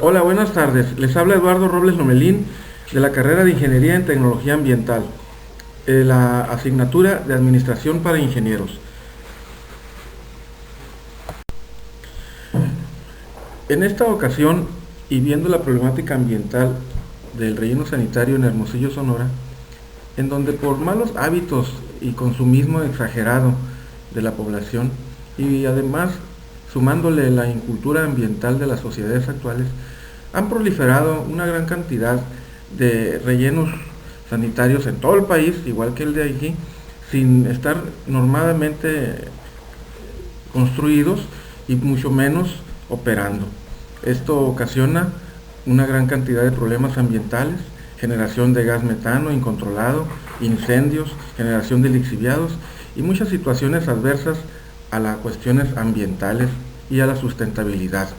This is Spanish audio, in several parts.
Hola, buenas tardes. Les habla Eduardo Robles Lomelín de la carrera de Ingeniería en Tecnología Ambiental, la asignatura de Administración para Ingenieros. En esta ocasión, y viendo la problemática ambiental del relleno sanitario en Hermosillo, Sonora, en donde por malos hábitos y consumismo exagerado de la población, y además sumándole la incultura ambiental de las sociedades actuales, han proliferado una gran cantidad de rellenos sanitarios en todo el país, igual que el de aquí, sin estar normadamente construidos y mucho menos operando. Esto ocasiona una gran cantidad de problemas ambientales, generación de gas metano incontrolado, incendios, generación de lixiviados y muchas situaciones adversas a las cuestiones ambientales y a la sustentabilidad.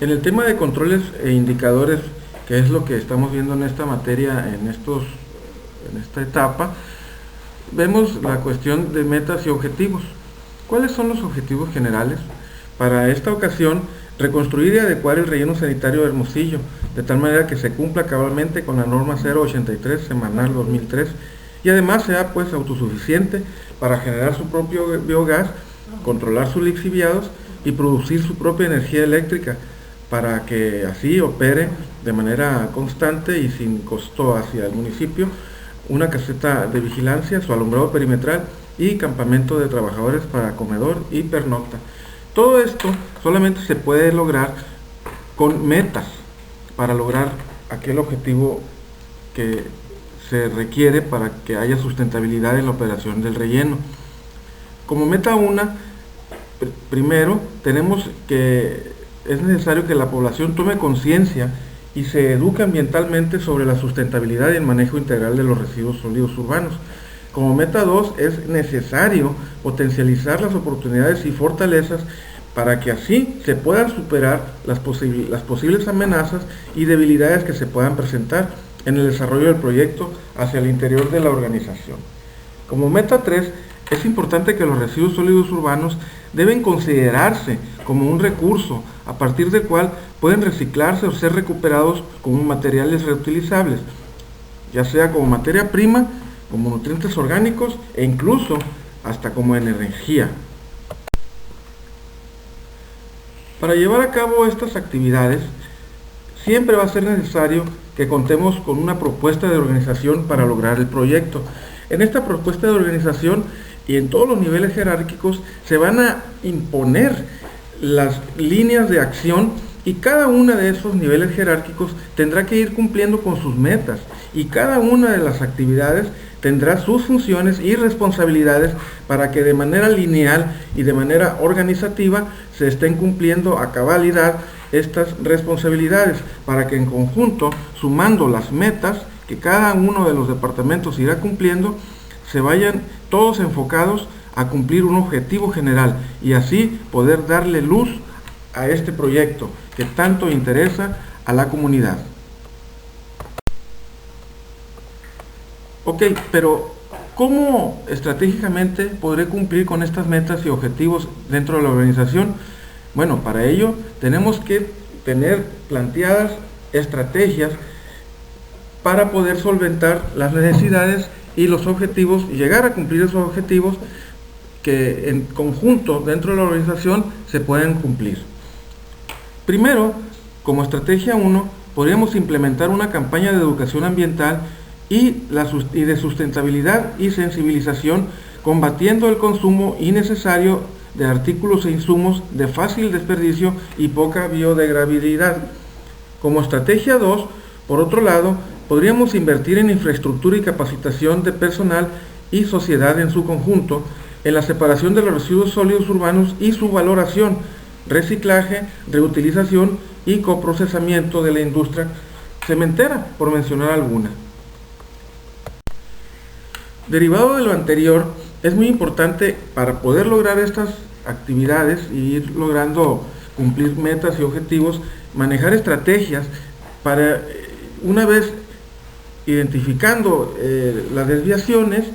En el tema de controles e indicadores, que es lo que estamos viendo en esta materia, en esta etapa, vemos la cuestión de metas y objetivos. ¿Cuáles son los objetivos generales? Para esta ocasión, reconstruir y adecuar el relleno sanitario de Hermosillo, de tal manera que se cumpla cabalmente con la norma 083 semanal 2003 y además sea pues autosuficiente para generar su propio biogás, controlar sus lixiviados y producir su propia energía eléctrica, para que así opere de manera constante y sin costo hacia el municipio una caseta de vigilancia, su alumbrado perimetral y campamento de trabajadores para comedor y pernocta. Todo esto solamente se puede lograr con metas para lograr aquel objetivo que se requiere para que haya sustentabilidad en la operación del relleno. Como meta una, primero tenemos que es necesario que la población tome conciencia y se eduque ambientalmente sobre la sustentabilidad y el manejo integral de los residuos sólidos urbanos. Como meta 2, es necesario potencializar las oportunidades y fortalezas para que así se puedan superar las posibles amenazas y debilidades que se puedan presentar en el desarrollo del proyecto hacia el interior de la organización. Como meta 3, es importante que los residuos sólidos urbanos deben considerarse como un recurso a partir del cual pueden reciclarse o ser recuperados como materiales reutilizables, ya sea como materia prima, como nutrientes orgánicos e incluso hasta como energía. Para llevar a cabo estas actividades, siempre va a ser necesario que contemos con una propuesta de organización para lograr el proyecto. En esta propuesta de organización y en todos los niveles jerárquicos se van a imponer las líneas de acción y cada una de esos niveles jerárquicos tendrá que ir cumpliendo con sus metas y cada una de las actividades tendrá sus funciones y responsabilidades para que de manera lineal y de manera organizativa se estén cumpliendo a cabalidad estas responsabilidades, para que en conjunto, sumando las metas que cada uno de los departamentos irá cumpliendo, se vayan todos enfocados a cumplir un objetivo general y así poder darle luz a este proyecto que tanto interesa a la comunidad. Ok, pero ¿cómo estratégicamente podré cumplir con estas metas y objetivos dentro de la organización? Bueno, para ello tenemos que tener planteadas estrategias para poder solventar las necesidades y los objetivos y llegar a cumplir esos objetivos que en conjunto dentro de la organización se pueden cumplir. Primero, como estrategia 1, podríamos implementar una campaña de educación ambiental y de sustentabilidad y sensibilización, combatiendo el consumo innecesario de artículos e insumos de fácil desperdicio y poca biodegradabilidad. Como estrategia 2, por otro lado, podríamos invertir en infraestructura y capacitación de personal y sociedad en su conjunto, en la separación de los residuos sólidos urbanos y su valoración, reciclaje, reutilización y coprocesamiento de la industria cementera, por mencionar alguna. Derivado de lo anterior, es muy importante para poder lograr estas actividades y ir logrando cumplir metas y objetivos, manejar estrategias para, una vez identificando las desviaciones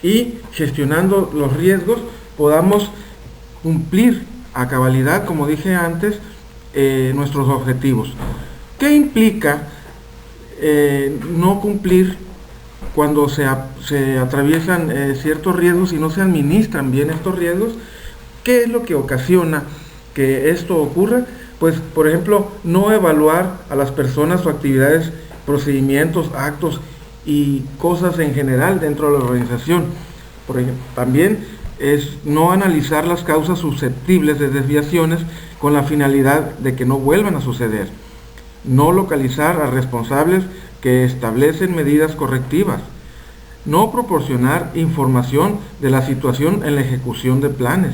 y gestionando los riesgos, podamos cumplir a cabalidad, como dije antes, nuestros objetivos. ¿Qué implica no cumplir cuando se atraviesan ciertos riesgos y no se administran bien estos riesgos? ¿Qué es lo que ocasiona que esto ocurra? Pues, por ejemplo, no evaluar a las personas o actividades, procedimientos, actos y cosas en general dentro de la organización. Por ejemplo, también es no analizar las causas susceptibles de desviaciones con la finalidad de que no vuelvan a suceder. No localizar a responsables que establecen medidas correctivas. No proporcionar información de la situación en la ejecución de planes.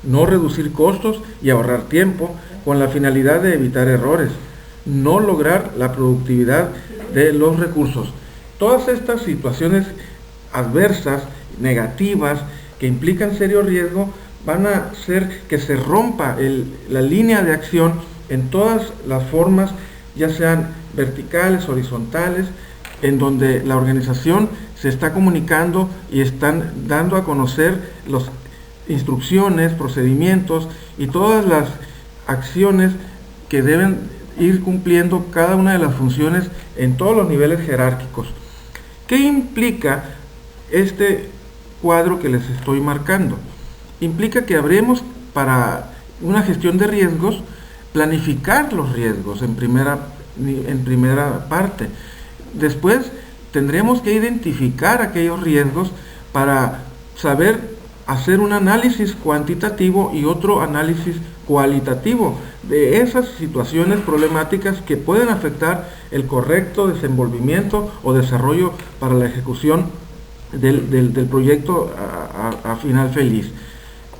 No reducir costos y ahorrar tiempo con la finalidad de evitar errores. No lograr la productividad de los recursos. Todas estas situaciones adversas, negativas, que implican serio riesgo, van a hacer que se rompa la línea de acción en todas las formas, ya sean verticales, horizontales, en donde la organización se está comunicando y están dando a conocer las instrucciones, procedimientos y todas las acciones que deben ir cumpliendo cada una de las funciones en todos los niveles jerárquicos. ¿Qué implica este cuadro que les estoy marcando? Implica que habremos, para una gestión de riesgos, planificar los riesgos en primera parte. Después tendremos que identificar aquellos riesgos para saber hacer un análisis cuantitativo y otro análisis cualitativo de esas situaciones problemáticas que pueden afectar el correcto desenvolvimiento o desarrollo para la ejecución del proyecto a final feliz.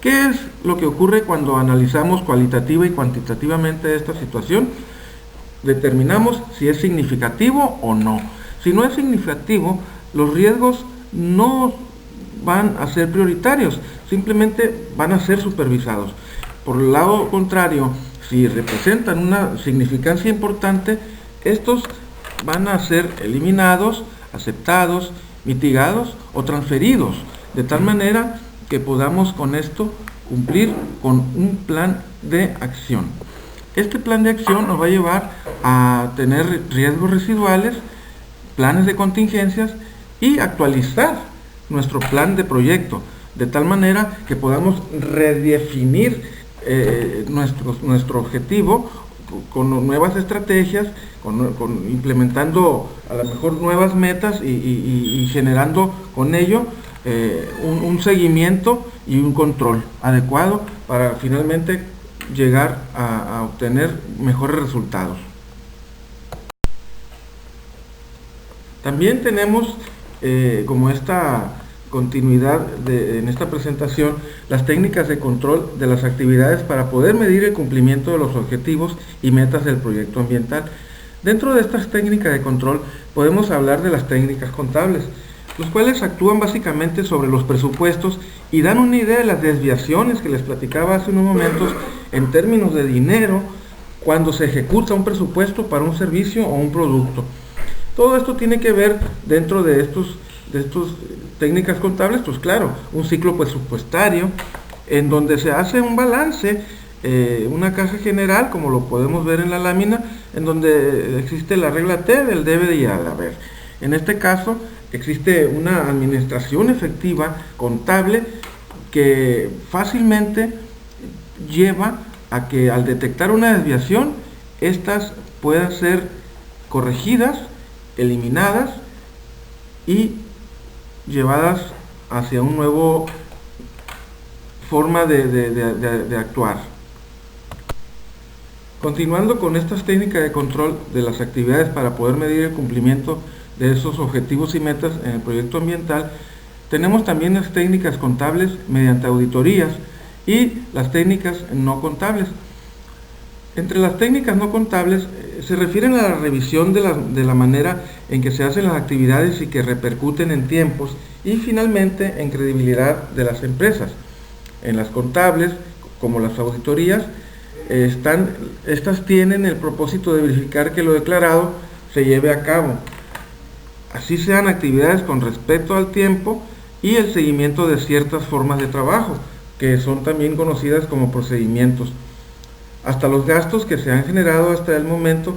¿Qué es lo que ocurre cuando analizamos cualitativa y cuantitativamente esta situación? Determinamos si es significativo o no. Si no es significativo, los riesgos no van a ser prioritarios, simplemente van a ser supervisados. Por el lado contrario, si representan una significancia importante, estos van a ser eliminados, aceptados, mitigados o transferidos, de tal manera que podamos con esto cumplir con un plan de acción. Este plan de acción nos va a llevar a tener riesgos residuales, planes de contingencias y actualizar nuestro plan de proyecto, de tal manera que podamos redefinir nuestro objetivo con nuevas estrategias, implementando a lo mejor nuevas metas y generando con ello un seguimiento y un control adecuado para finalmente llegar a obtener mejores resultados. También tenemos como esta continuidad en esta presentación las técnicas de control de las actividades para poder medir el cumplimiento de los objetivos y metas del proyecto ambiental. Dentro de estas técnicas de control podemos hablar de las técnicas contables, los cuales actúan básicamente sobre los presupuestos y dan una idea de las desviaciones que les platicaba hace unos momentos en términos de dinero cuando se ejecuta un presupuesto para un servicio o un producto. Todo esto tiene que ver dentro de estos técnicas contables, pues claro, un ciclo presupuestario en donde se hace un balance, una caja general, como lo podemos ver en la lámina, en donde existe la regla T del debe y haber. En este caso existe una administración efectiva contable que fácilmente lleva a que al detectar una desviación, estas puedan ser corregidas, eliminadas y llevadas hacia una nueva forma de actuar. Continuando con estas técnicas de control de las actividades para poder medir el cumplimiento de esos objetivos y metas en el proyecto ambiental, tenemos también las técnicas contables mediante auditorías y las técnicas no contables. Entre las técnicas no contables se refieren a la revisión de la manera en que se hacen las actividades y que repercuten en tiempos y finalmente en credibilidad de las empresas. En las contables, como las auditorías, estas tienen el propósito de verificar que lo declarado se lleve a cabo. Así sean actividades con respeto al tiempo y el seguimiento de ciertas formas de trabajo, que son también conocidas como procedimientos, hasta los gastos que se han generado hasta el momento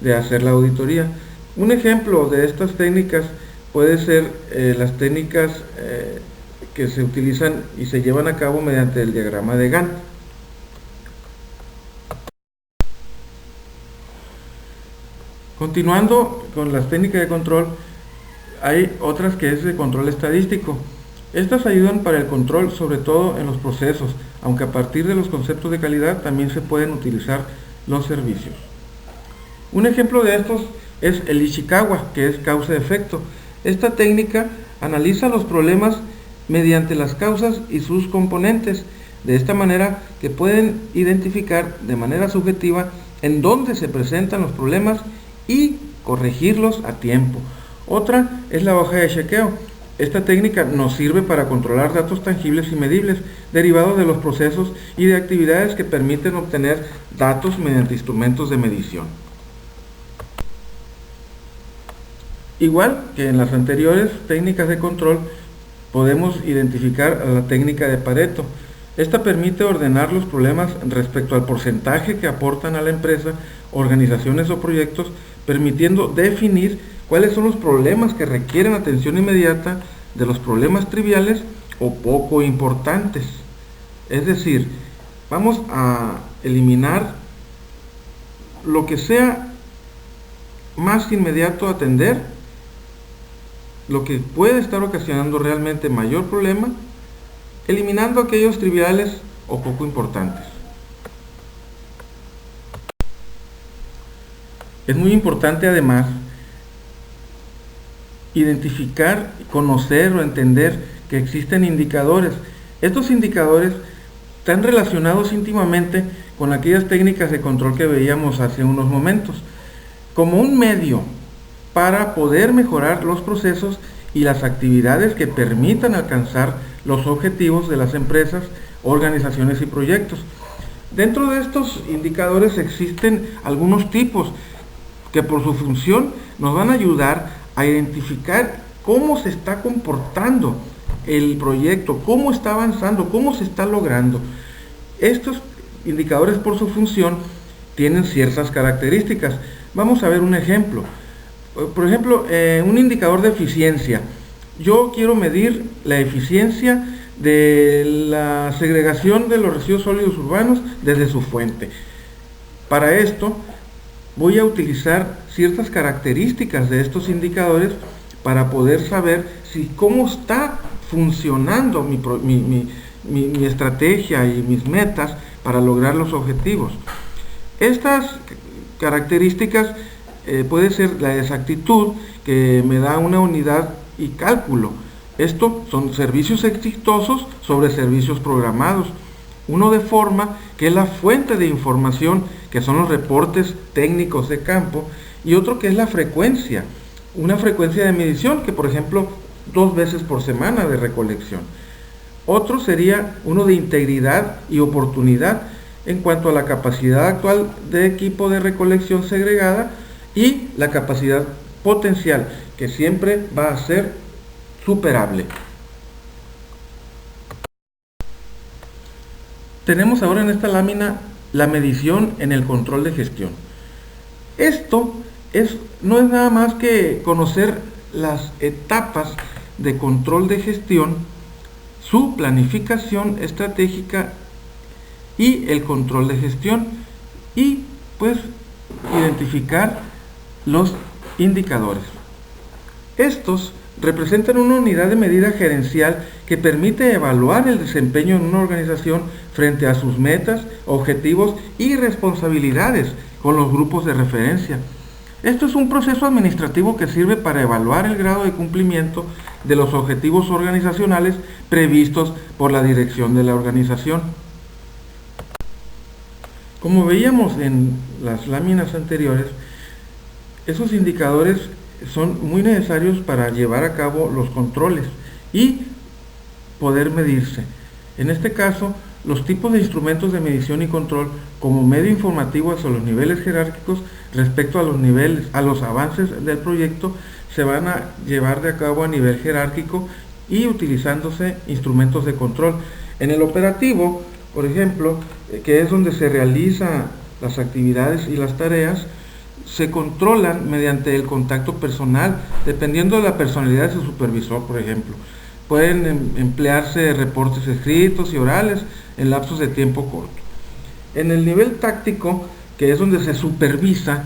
de hacer la auditoría. Un ejemplo de estas técnicas puede ser las técnicas que se utilizan y se llevan a cabo mediante el diagrama de Gantt. Continuando con las técnicas de control, hay otras que es de control estadístico. Estas ayudan para el control, sobre todo en los procesos, aunque a partir de los conceptos de calidad también se pueden utilizar los servicios. Un ejemplo de estos es el Ishikawa, que es causa-efecto. Esta técnica analiza los problemas mediante las causas y sus componentes, de esta manera que pueden identificar de manera subjetiva en dónde se presentan los problemas y corregirlos a tiempo. Otra es la hoja de chequeo. Esta técnica nos sirve para controlar datos tangibles y medibles derivados de los procesos y de actividades que permiten obtener datos mediante instrumentos de medición. Igual que en las anteriores técnicas de control, podemos identificar a la técnica de Pareto. Esta permite ordenar los problemas respecto al porcentaje que aportan a la empresa, organizaciones o proyectos, permitiendo definir cuáles son los problemas que requieren atención inmediata de los problemas triviales o poco importantes. Es decir, vamos a eliminar lo que sea más inmediato a atender, lo que puede estar ocasionando realmente mayor problema, eliminando aquellos triviales o poco importantes. Es muy importante además identificar, conocer o entender que existen indicadores. Estos indicadores están relacionados íntimamente con aquellas técnicas de control que veíamos hace unos momentos, como un medio para poder mejorar los procesos y las actividades que permitan alcanzar los objetivos de las empresas, organizaciones y proyectos. Dentro de estos indicadores existen algunos tipos que por su función nos van a ayudar a identificar cómo se está comportando el proyecto, cómo está avanzando, cómo se está logrando. Estos indicadores por su función tienen ciertas características. Vamos a ver un ejemplo. Por ejemplo, un indicador de eficiencia. Yo quiero medir la eficiencia de la segregación de los residuos sólidos urbanos desde su fuente. Para esto voy a utilizar ciertas características de estos indicadores para poder saber cómo está funcionando mi estrategia y mis metas para lograr los objetivos. Estas características puede ser la exactitud, que me da una unidad y cálculo. Esto son servicios exitosos sobre servicios programados. Uno de forma, que es la fuente de información, que son los reportes técnicos de campo, y otro que es la frecuencia, una frecuencia de medición, que por ejemplo 2 veces por semana de recolección. Otro sería uno de integridad y oportunidad en cuanto a la capacidad actual de equipo de recolección segregada y la capacidad potencial, que siempre va a ser superable. Tenemos ahora en esta lámina la medición en el control de gestión. Esto no es nada más que conocer las etapas de control de gestión, su planificación estratégica y el control de gestión, y pues identificar los indicadores. Estos representan una unidad de medida gerencial que permite evaluar el desempeño en una organización frente a sus metas, objetivos y responsabilidades con los grupos de referencia. Esto es un proceso administrativo que sirve para evaluar el grado de cumplimiento de los objetivos organizacionales previstos por la dirección de la organización. Como veíamos en las láminas anteriores, esos indicadores son muy necesarios para llevar a cabo los controles y poder medirse. En este caso, los tipos de instrumentos de medición y control como medio informativo hacia los niveles jerárquicos respecto a los avances del proyecto se van a llevar de cabo a nivel jerárquico y utilizándose instrumentos de control. En el operativo, por ejemplo, que es donde se realizan las actividades y las tareas, se controlan mediante el contacto personal, dependiendo de la personalidad de su supervisor, por ejemplo. Pueden emplearse reportes escritos y orales en lapsos de tiempo corto. En el nivel táctico, que es donde se supervisa,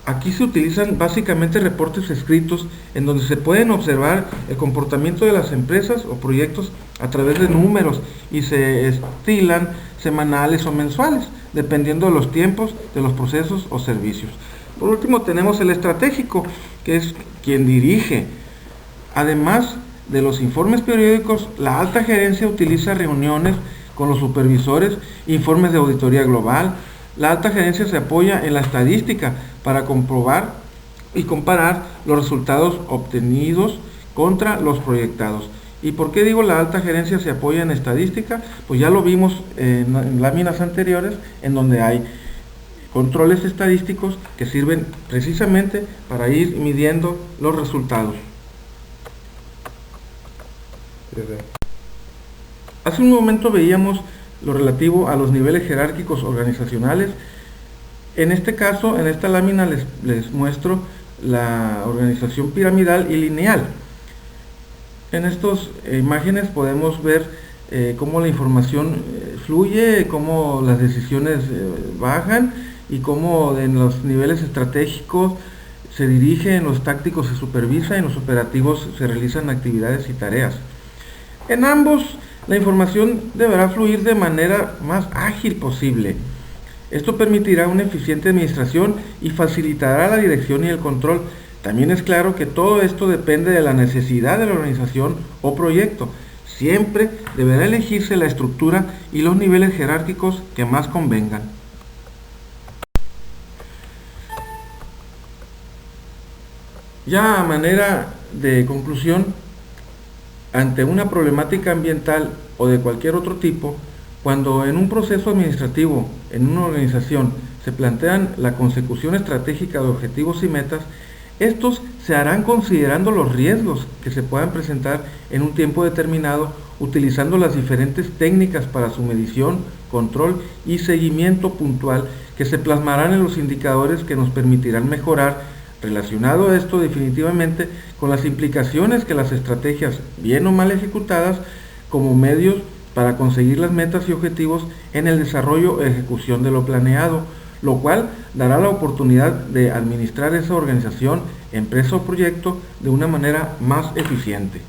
aquí se utilizan básicamente reportes escritos en donde se pueden observar el comportamiento de las empresas o proyectos a través de números y se estilan semanales o mensuales, dependiendo de los tiempos de los procesos o servicios. Por último tenemos el estratégico, que es quien dirige. Además de los informes periódicos, la alta gerencia utiliza reuniones con los supervisores, informes de auditoría global. La alta gerencia se apoya en la estadística para comprobar y comparar los resultados obtenidos contra los proyectados. ¿Y por qué digo la alta gerencia se apoya en estadística? Pues ya lo vimos en láminas anteriores, en donde hay controles estadísticos que sirven precisamente para ir midiendo los resultados. Hace un momento veíamos lo relativo a los niveles jerárquicos organizacionales. En este caso, en esta lámina les muestro la organización piramidal y lineal. En estas imágenes podemos ver cómo la información fluye, cómo las decisiones bajan y cómo en los niveles estratégicos se dirige, en los tácticos se supervisa, en los operativos se realizan actividades y tareas. En ambos, la información deberá fluir de manera más ágil posible. Esto permitirá una eficiente administración y facilitará la dirección y el control. También es claro que todo esto depende de la necesidad de la organización o proyecto. Siempre deberá elegirse la estructura y los niveles jerárquicos que más convengan. Ya a manera de conclusión, ante una problemática ambiental o de cualquier otro tipo, cuando en un proceso administrativo, en una organización, se plantean la consecución estratégica de objetivos y metas, estos se harán considerando los riesgos que se puedan presentar en un tiempo determinado, utilizando las diferentes técnicas para su medición, control y seguimiento puntual que se plasmarán en los indicadores que nos permitirán mejorar. Relacionado a esto definitivamente con las implicaciones que las estrategias, bien o mal ejecutadas, como medios para conseguir las metas y objetivos en el desarrollo e ejecución de lo planeado, lo cual dará la oportunidad de administrar esa organización, empresa o proyecto de una manera más eficiente.